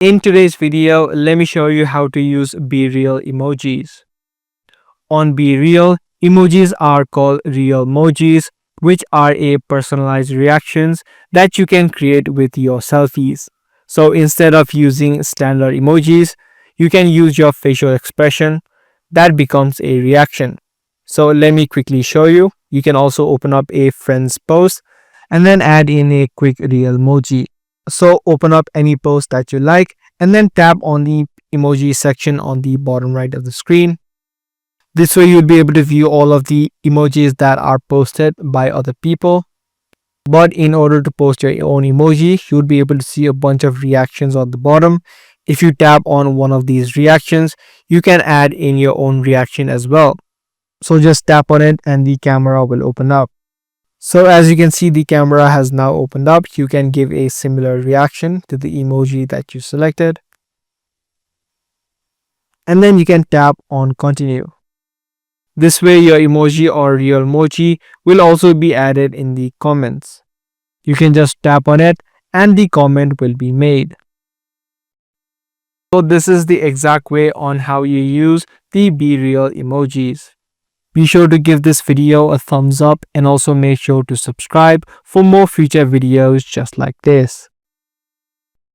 In today's video, let me show you how to use BeReal emojis. On BeReal, emojis are called RealMojis, which are a personalized reactions that you can create with your selfies. So instead of using standard emojis, you can use your facial expression that becomes a reaction. So let me quickly show you. You can also open up a friend's post and then add in a quick RealMoji. So open up any post that you like and then tap on the emoji section on the bottom right of the screen. This way you'll be able to view all of the emojis that are posted by other people. But in order to post your own emoji, you'll be able to see a bunch of reactions on the bottom. If you tap on one of these reactions, you can add in your own reaction as well. So just tap on it and the camera will open up. So as you can see, the camera has now opened up. You can give a similar reaction to the emoji that you selected. And then you can tap on continue. This way your emoji or RealMoji will also be added in the comments. You can just tap on it and the comment will be made. So this is the exact way on how you use the BeReal emojis. Be sure to give this video a thumbs up and also make sure to subscribe for more future videos just like this.